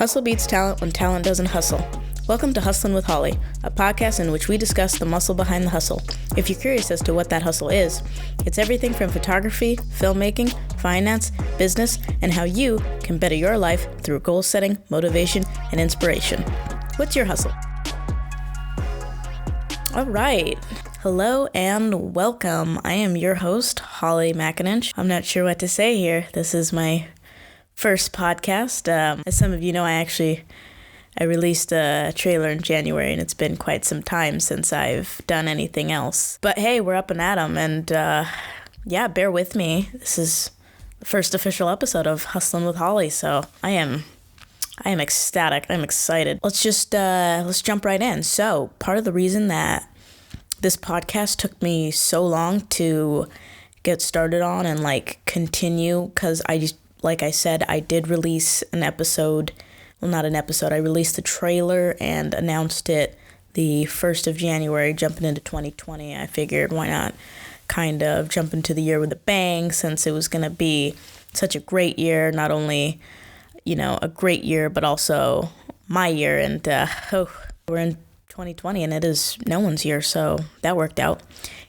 Hustle beats talent when talent doesn't hustle. Welcome to Hustlin' with Holly, a podcast in which we discuss the muscle behind the hustle. If you're curious as to what that hustle is, it's everything from photography, filmmaking, finance, business, and how you can better your life through goal setting, motivation, and inspiration. What's your hustle? All right. Hello and welcome. I am your host, Holly McIninch. I'm not sure what to say here. This is my first podcast. As some of you know, I released a trailer in January, and it's been quite some time since I've done anything else. But hey, we're up and at 'em, and bear with me. This is the first official episode of Hustlin' with Holly, so I am ecstatic. I'm excited. Let's jump right in. So part of the reason that this podcast took me so long to get started on and continue, because like I said, I did release an episode. Well, not an episode. I released the trailer and announced it the 1st of January, jumping into 2020. I figured why not kind of jump into the year with a bang, since it was going to be such a great year. Not only, a great year, but also my year. And we're in 2020 and it is no one's year, so that worked out.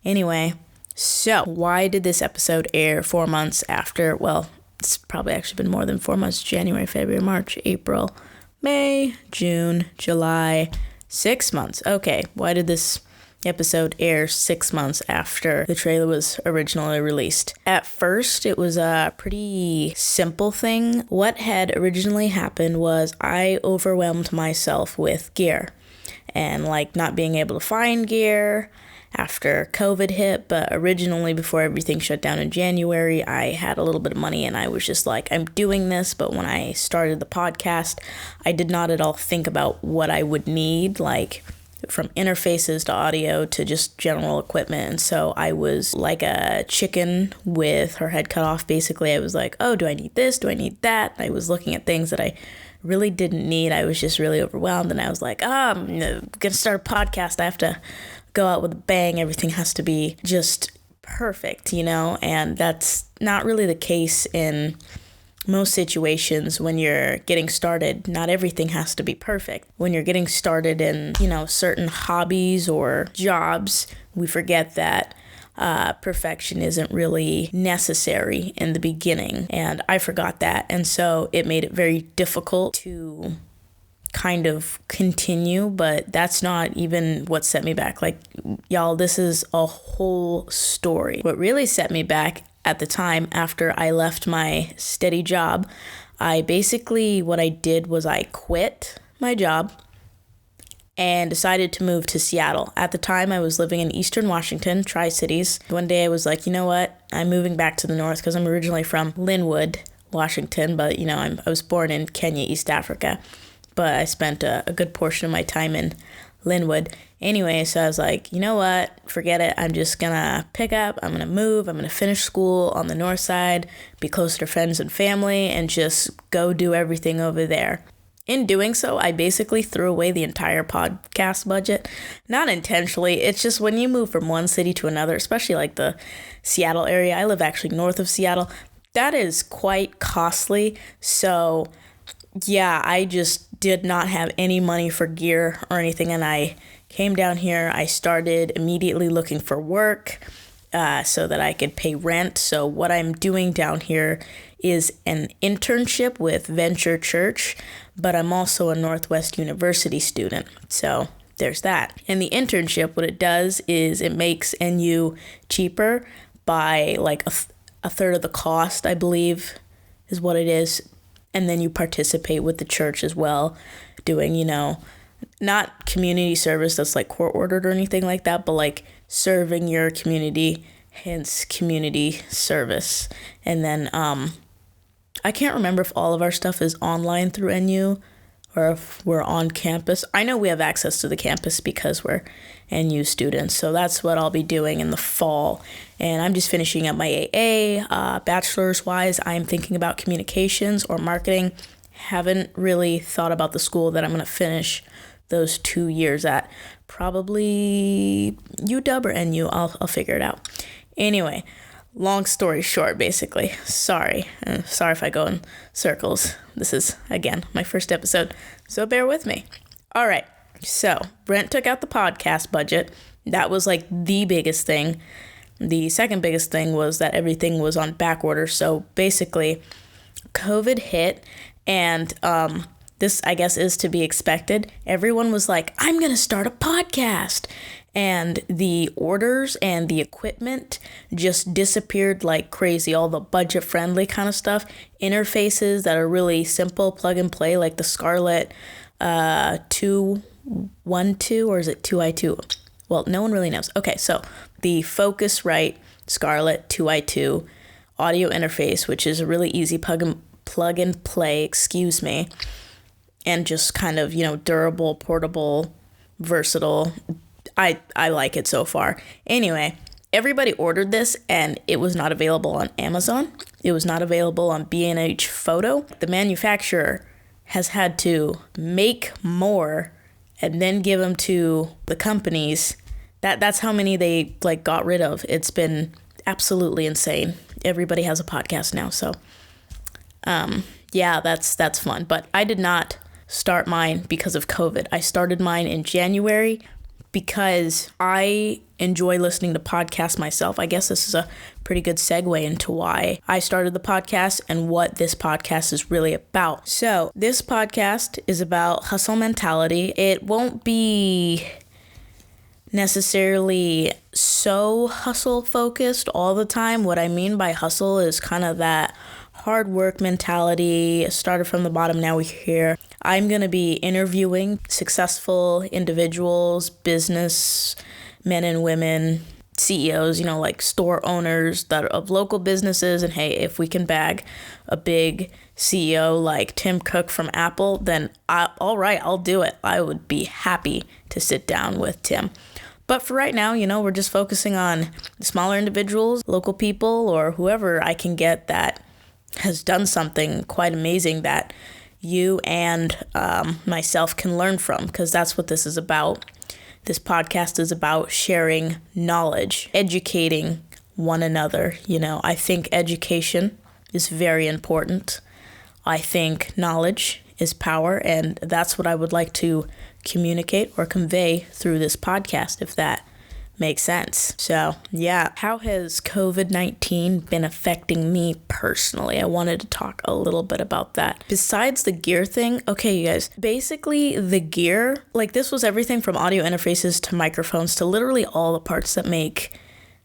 Anyway, so why did this episode air 4 months after? Well, it's probably actually been more than 4 months. January, February, March, April, May, June, July, 6 months. Okay, why did this episode air 6 months after the trailer was originally released? At first, it was a pretty simple thing. What had originally happened was I overwhelmed myself with gear and not being able to find gear after COVID hit. But originally, before everything shut down in January, I had a little bit of money and I was just I'm doing this. But when I started the podcast, I did not at all think about what I would need, from interfaces to audio to just general equipment. And so I was like a chicken with her head cut off. Basically, I was oh, do I need this? Do I need that? I was looking at things that I really didn't need. I was just really overwhelmed. And I was I'm going to start a podcast. I have to go out with a bang. Everything has to be just perfect, and that's not really the case in most situations. When you're getting started, not everything has to be perfect. When you're getting started in, certain hobbies or jobs, we forget that perfection isn't really necessary in the beginning. And I forgot that. And so it made it very difficult to kind of continue, but that's not even what set me back. Y'all, this is a whole story. What really set me back at the time, after I left my steady job, what I did was I quit my job and decided to move to Seattle. At the time, I was living in Eastern Washington, Tri-Cities. One day I was you know what? I'm moving back to the north, because I'm originally from Linwood, Washington, but I was born in Kenya, East Africa. But I spent a good portion of my time in Linwood. Anyway, so I was you know what? Forget it. I'm just going to pick up. I'm going to move. I'm going to finish school on the north side, be closer to friends and family, and just go do everything over there. In doing so, I basically threw away the entire podcast budget. Not intentionally. It's just when you move from one city to another, especially the Seattle area. I live actually north of Seattle. That is quite costly. So yeah, I just did not have any money for gear or anything, and I came down here. I started immediately looking for work so that I could pay rent. So what I'm doing down here is an internship with Venture Church, but I'm also a Northwest University student. So there's that. And the internship, what it does is it makes NU cheaper by a third of the cost, I believe, is what it is. And then you participate with the church as well, doing, not community service that's court ordered or anything like that, but serving your community, hence community service. And then I can't remember if all of our stuff is online through NU or if we're on campus. I know we have access to the campus because we're NU students, so that's what I'll be doing in the fall. And I'm just finishing up my AA. Bachelor's wise, I'm thinking about communications or marketing. Haven't really thought about the school that I'm going to finish those 2 years at. Probably UW or NU. I'll figure it out. Anyway, long story short, basically, sorry if I go in circles. This is, again, my first episode, so bear with me. All right, so Brent took out the podcast budget. That was like the biggest thing. The second biggest thing was that everything was on back order. So basically, COVID hit, and this, I guess, is to be expected. Everyone was like, I'm going to start a podcast. And the orders and the equipment just disappeared like crazy. All the budget-friendly kind of stuff. Interfaces that are really simple, plug and play, like the Scarlett 212, or is it 2i2? Well, no one really knows. Okay, so the Focusrite Scarlett 2i2 audio interface, which is a really easy plug and play, and just kind of, durable, portable, versatile. I like it so far. Anyway, everybody ordered this, and it was not available on Amazon. It was not available on B&H Photo. The manufacturer has had to make more and then give them to the companies. That's how many they got rid of. It's been absolutely insane. Everybody has a podcast now, so yeah, that's fun. But I did not start mine because of COVID. I started mine in January because I enjoy listening to podcasts myself. I guess this is a pretty good segue into why I started the podcast and what this podcast is really about. So this podcast is about hustle mentality. It won't be necessarily so hustle focused all the time. What I mean by hustle is kind of that hard work mentality. Started from the bottom, now we're here. I'm going to be interviewing successful individuals, business men and women, CEOs, like store owners that are of local businesses. And hey, if we can bag a big CEO like Tim Cook from Apple, then all right, I'll do it. I would be happy to sit down with Tim. But for right now, we're just focusing on smaller individuals, local people, or whoever I can get that has done something quite amazing that you and myself can learn from, because that's what this is about. This podcast is about sharing knowledge, educating one another. I think education is very important. I think knowledge is power, and that's what I would like to communicate or convey through this podcast, if that makes sense. So yeah, how has COVID-19 been affecting me personally? I wanted to talk a little bit about that. Besides the gear thing, okay, you guys, basically the gear, this was everything from audio interfaces to microphones to literally all the parts that make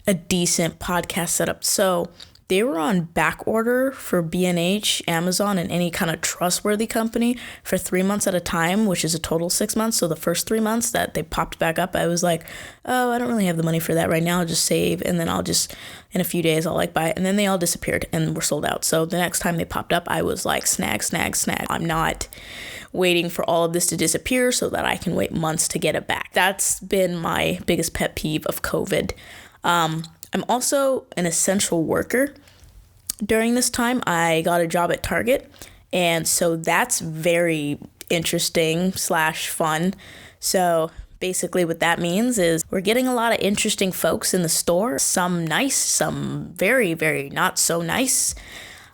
a decent podcast setup. So they were on back order for B&H, Amazon, and any kind of trustworthy company for 3 months at a time, which is a total 6 months. So the first 3 months that they popped back up, I was like, oh, I don't really have the money for that right now. I'll just save, and then I'll just, in a few days, I'll buy it. And then they all disappeared and were sold out. So the next time they popped up, I was like, snag. I'm not waiting for all of this to disappear so that I can wait months to get it back. That's been my biggest pet peeve of COVID. I'm also an essential worker. During this time, I got a job at Target, and so that's very interesting / fun. So basically what that means is we're getting a lot of interesting folks in the store, some nice, some very, very not so nice.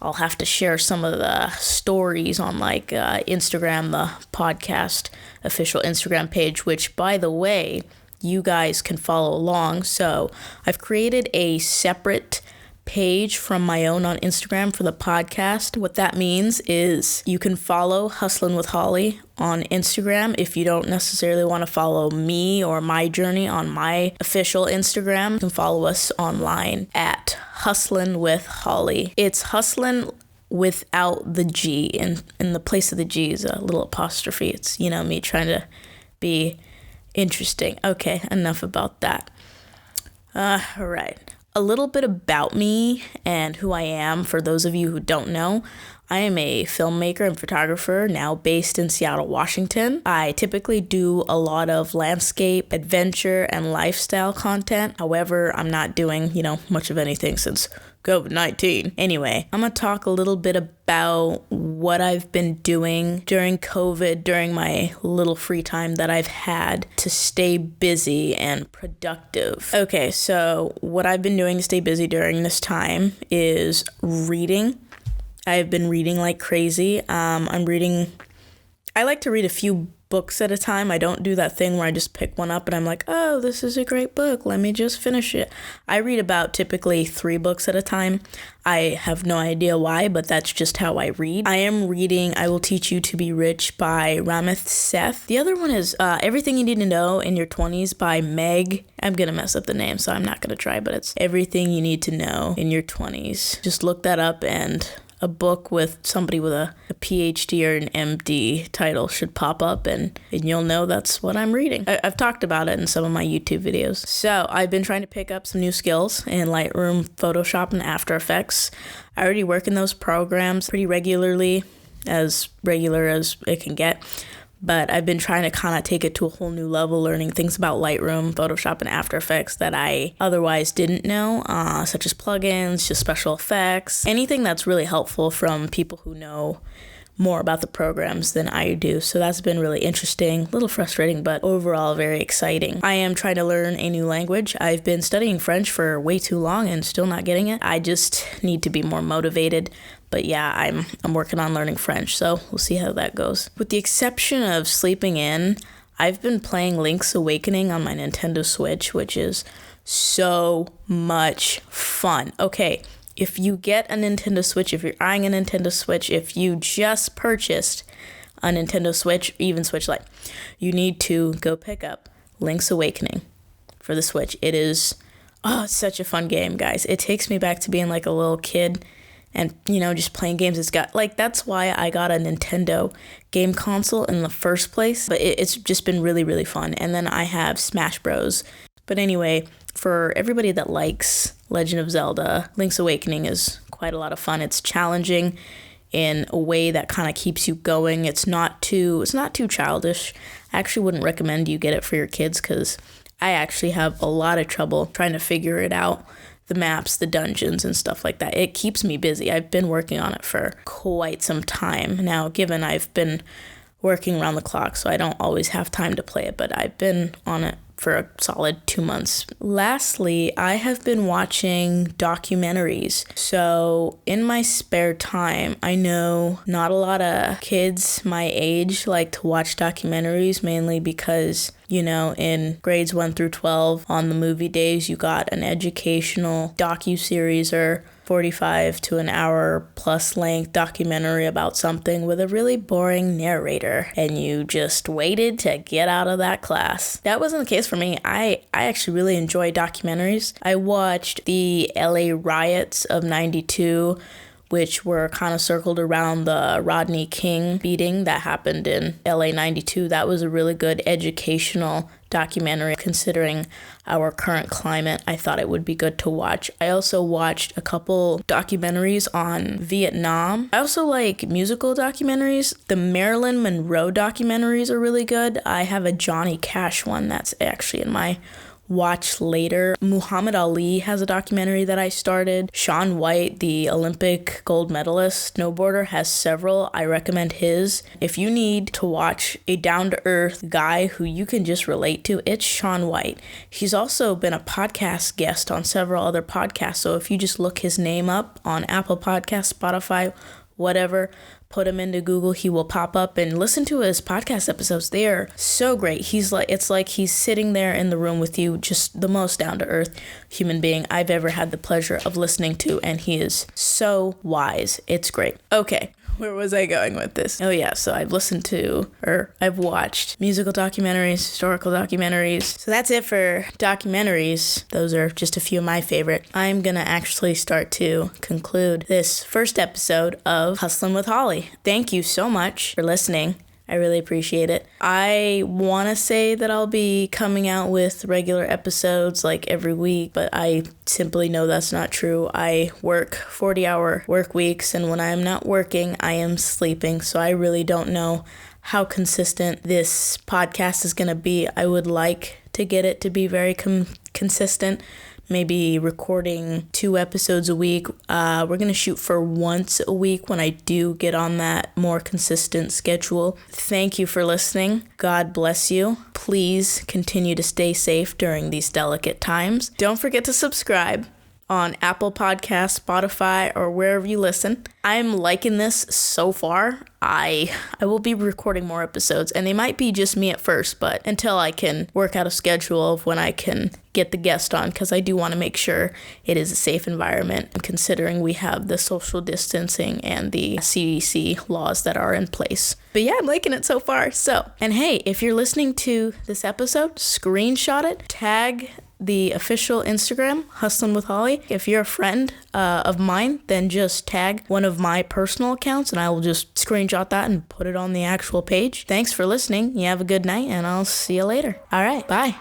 I'll have to share some of the stories on Instagram, the podcast official Instagram page, which, by the way, you guys can follow along. So I've created a separate page from my own on Instagram for the podcast. What that means is you can follow Hustlin' with Holly on Instagram if you don't necessarily want to follow me or my journey on my official Instagram. You can follow us online at Hustlin' with Holly. It's Hustlin' without the G, and in the place of the G is a little apostrophe. It's, me trying to be interesting. Okay, enough about that. All right. A little bit about me and who I am for those of you who don't know. I am a filmmaker and photographer now based in Seattle, Washington. I typically do a lot of landscape, adventure, and lifestyle content. However, I'm not doing, much of anything since COVID-19. Anyway, I'm going to talk a little bit about what I've been doing during COVID, during my little free time that I've had to stay busy and productive. Okay, so what I've been doing to stay busy during this time is reading. I've been reading like crazy. I like to read a few books at a time. I don't do that thing where I just pick one up and I'm like, oh, this is a great book, let me just finish it. I read about typically 3 books at a time. I have no idea why, but that's just how I read. I am reading I Will Teach You to Be Rich by Ramith Seth. The other one is Everything You Need to Know in Your 20s by Meg. I'm gonna mess up the name, so I'm not gonna try, but it's Everything You Need to Know in Your 20s. Just look that up, and a book with somebody with a PhD or an MD title should pop up, and you'll know that's what I'm reading. I've talked about it in some of my YouTube videos. So I've been trying to pick up some new skills in Lightroom, Photoshop, and After Effects. I already work in those programs pretty regularly, as regular as it can get. But I've been trying to kind of take it to a whole new level, learning things about Lightroom, Photoshop, and After Effects that I otherwise didn't know, such as plugins, just special effects, anything that's really helpful from people who know more about the programs than I do. So that's been really interesting, a little frustrating, but overall very exciting. I am trying to learn a new language. I've been studying French for way too long and still not getting it. I just need to be more motivated. But yeah, I'm working on learning French, so we'll see how that goes. With the exception of sleeping in, I've been playing Link's Awakening on my Nintendo Switch, which is so much fun. Okay, if you get a Nintendo Switch, if you're eyeing a Nintendo Switch, if you just purchased a Nintendo Switch, even Switch Lite, you need to go pick up Link's Awakening for the Switch. It's such a fun game, guys. It takes me back to being like a little kid and, just playing games. That's why I got a Nintendo game console in the first place. But it's just been really, really fun. And then I have Smash Bros. But anyway, for everybody that likes Legend of Zelda, Link's Awakening is quite a lot of fun. It's challenging in a way that kind of keeps you going. It's not too childish. I actually wouldn't recommend you get it for your kids because I actually have a lot of trouble trying to figure it out. The maps, the dungeons, and stuff like that. It keeps me busy. I've been working on it for quite some time now, given I've been working around the clock, so I don't always have time to play it, but I've been on it for a solid 2 months. Lastly, I have been watching documentaries. So in my spare time, I know not a lot of kids my age like to watch documentaries, mainly because, in grades 1 through 12 on the movie days, you got an educational docuseries or 45 to an hour plus length documentary about something with a really boring narrator, and you just waited to get out of that class. That wasn't the case for me. I actually really enjoy documentaries. I watched the LA riots of 92, which were kind of circled around the Rodney King beating that happened in LA 92. That was a really good educational documentary. Considering our current climate, I thought it would be good to watch. I also watched a couple documentaries on Vietnam. I also like musical documentaries. The Marilyn Monroe documentaries are really good. I have a Johnny Cash one that's actually in my watch later. Muhammad Ali has a documentary that I started. Shaun White, the Olympic gold medalist snowboarder, has several. I recommend his. If you need to watch a down-to-earth guy who you can just relate to, it's Shaun White. He's also been a podcast guest on several other podcasts, so if you just look his name up on Apple Podcasts, Spotify, whatever, put him into Google, he will pop up, and listen to his podcast episodes. They are so great. It's like he's sitting there in the room with you, just the most down-to-earth human being I've ever had the pleasure of listening to, and he is so wise. It's great. Okay. Where was I going with this? Oh yeah, so I've watched musical documentaries, historical documentaries. So that's it for documentaries. Those are just a few of my favorite. I'm gonna actually start to conclude this first episode of Hustlin' with Holly. Thank you so much for listening. I really appreciate it. I want to say that I'll be coming out with regular episodes like every week, but I simply know that's not true. I work 40-hour work weeks, and when I'm not working, I am sleeping, so I really don't know how consistent this podcast is going to be. I would like to get it to be very consistent maybe recording 2 episodes a week. We're going to shoot for once a week when I do get on that more consistent schedule. Thank you for listening. God bless you. Please continue to stay safe during these delicate times. Don't forget to subscribe on Apple Podcasts, Spotify, or wherever you listen. I'm liking this so far. I will be recording more episodes, and they might be just me at first, but until I can work out a schedule of when I can get the guest on, because I do want to make sure it is a safe environment, considering we have the social distancing and the CDC laws that are in place. But yeah, I'm liking it so far. And hey, if you're listening to this episode, screenshot it, tag the official Instagram, Hustlin' with Holly. If you're a friend of mine, then just tag one of my personal accounts and I will just screenshot that and put it on the actual page. Thanks for listening. You have a good night and I'll see you later. All right, bye.